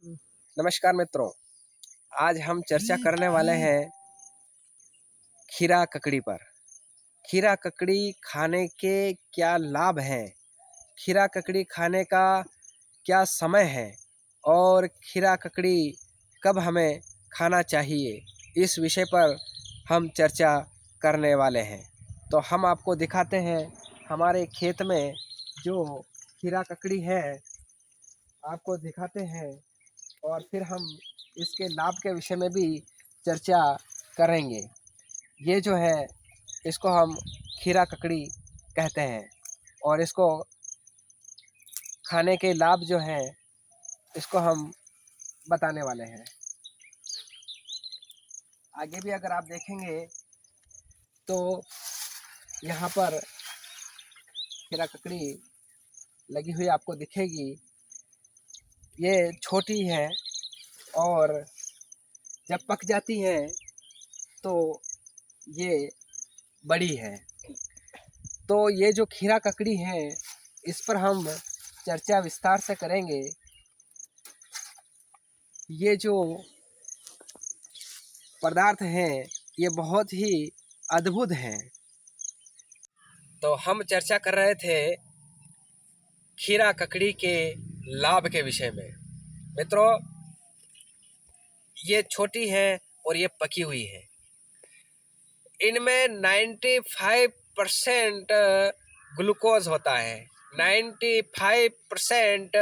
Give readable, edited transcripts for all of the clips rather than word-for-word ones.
नमस्कार मित्रों, आज हम चर्चा करने वाले हैं खीरा ककड़ी पर। खीरा ककड़ी खाने के क्या लाभ हैं? खीरा ककड़ी खाने का क्या समय है? और खीरा ककड़ी कब हमें खाना चाहिए? इस विषय पर हम चर्चा करने वाले हैं। तो हम आपको दिखाते हैं हमारे खेत में जो खीरा ककड़ी है, आपको दिखाते हैं और फिर हम इसके लाभ के विषय में भी चर्चा करेंगे। ये जो है, इसको हम खीरा ककड़ी कहते हैं और इसको खाने के लाभ जो हैं, इसको हम बताने वाले हैं। आगे भी अगर आप देखेंगे तो यहाँ पर खीरा ककड़ी लगी हुई आपको दिखेगी। ये छोटी है और जब पक जाती हैं तो ये बड़ी है। तो ये जो खीरा ककड़ी है, इस पर हम चर्चा विस्तार से करेंगे। ये जो पदार्थ हैं, ये बहुत ही अद्भुत हैं। तो हम चर्चा कर रहे थे खीरा ककड़ी के लाभ के विषय में। मित्रों, ये छोटी है और ये पकी हुई है। इनमें 95% ग्लूकोज होता है, 95%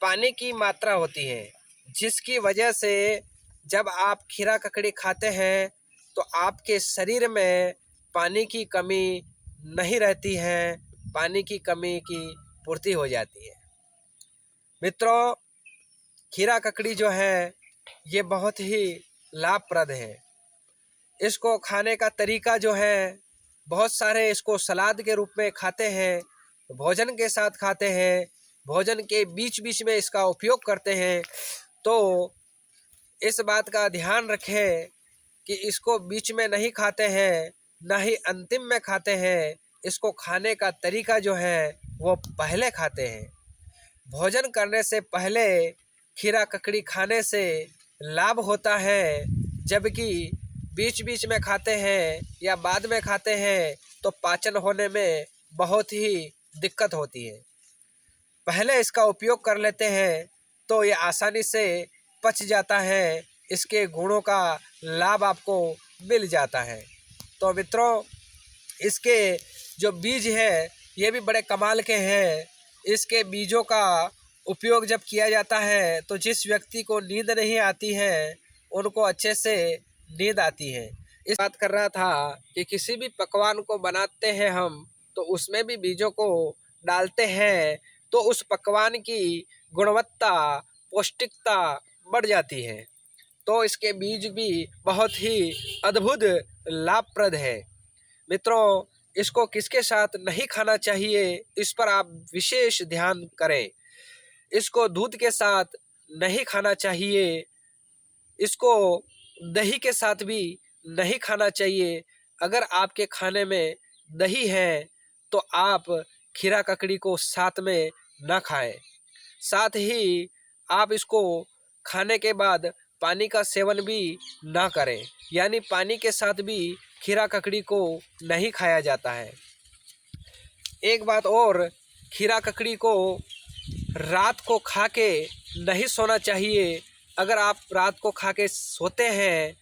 पानी की मात्रा होती है, जिसकी वजह से जब आप खीरा ककड़ी खाते हैं तो आपके शरीर में पानी की कमी नहीं रहती है, पानी की कमी की पूर्ति हो जाती है। मित्रों, खीरा ककड़ी जो है, ये बहुत ही लाभप्रद है। इसको खाने का तरीका जो है, बहुत सारे इसको सलाद के रूप में खाते हैं, भोजन के साथ खाते हैं, भोजन के बीच बीच में इसका उपयोग करते हैं। तो इस बात का ध्यान रखें कि इसको बीच में नहीं खाते हैं, ना ही अंतिम में खाते हैं। इसको खाने का तरीका जो है वो पहले खाते हैं। भोजन करने से पहले खीरा ककड़ी खाने से लाभ होता है, जबकि बीच बीच में खाते हैं या बाद में खाते हैं तो पाचन होने में बहुत ही दिक्कत होती है। पहले इसका उपयोग कर लेते हैं तो ये आसानी से पच जाता है, इसके गुणों का लाभ आपको मिल जाता है। तो मित्रों, इसके जो बीज है, ये भी बड़े कमाल के हैं। इसके बीजों का उपयोग जब किया जाता है तो जिस व्यक्ति को नींद नहीं आती है, उनको अच्छे से नींद आती है। इस बात कर रहा था कि किसी भी पकवान को बनाते हैं हम, तो उसमें भी बीजों को डालते हैं तो उस पकवान की गुणवत्ता, पौष्टिकता बढ़ जाती है। तो इसके बीज भी बहुत ही अद्भुत लाभप्रद है। मित्रों, इसको किसके साथ नहीं खाना चाहिए, इस पर आप विशेष ध्यान करें। इसको दूध के साथ नहीं खाना चाहिए, इसको दही के साथ भी नहीं खाना चाहिए। अगर आपके खाने में दही है तो आप खीरा ककड़ी को साथ में ना खाएं। साथ ही आप इसको खाने के बाद पानी का सेवन भी ना करें, यानी पानी के साथ भी खीरा ककड़ी को नहीं खाया जाता है। एक बात और, खीरा ककड़ी को रात को खा के नहीं सोना चाहिए। अगर आप रात को खा के सोते हैं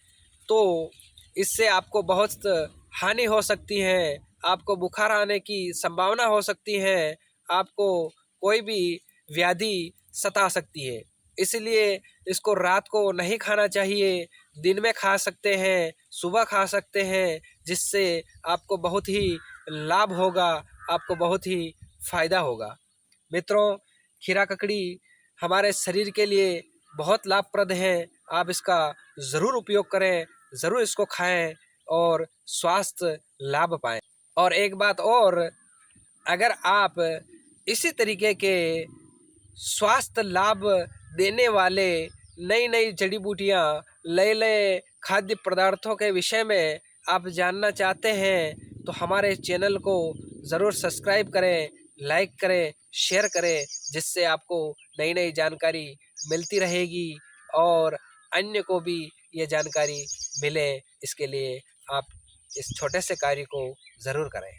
तो इससे आपको बहुत हानि हो सकती है, आपको बुखार आने की संभावना हो सकती है, आपको कोई भी व्याधि सता सकती है। इसलिए इसको रात को नहीं खाना चाहिए, दिन में खा सकते हैं, सुबह खा सकते हैं, जिससे आपको बहुत ही लाभ होगा, आपको बहुत ही फायदा होगा। मित्रों, खीरा ककड़ी हमारे शरीर के लिए बहुत लाभप्रद है। आप इसका ज़रूर उपयोग करें, ज़रूर इसको खाएं और स्वास्थ्य लाभ पाएं। और एक बात और, अगर आप इसी तरीके के स्वास्थ्य लाभ देने वाले नई नई जड़ी बूटियाँ, नए नए खाद्य पदार्थों के विषय में आप जानना चाहते हैं तो हमारे चैनल को ज़रूर सब्सक्राइब करें, लाइक करें, शेयर करें, जिससे आपको नई नई जानकारी मिलती रहेगी और अन्य को भी ये जानकारी मिले, इसके लिए आप इस छोटे से कार्य को ज़रूर करें।